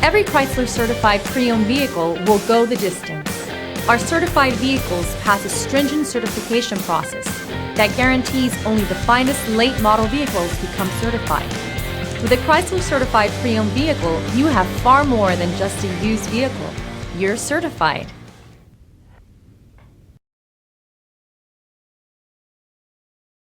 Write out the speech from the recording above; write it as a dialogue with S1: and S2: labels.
S1: Every Chrysler certified pre-owned vehicle will go the distance. Our certified vehicles pass a stringent certification process that guarantees only the finest late model vehicles become certified. With a Chrysler certified pre-owned vehicle, you have far more than just a used vehicle. You're certified.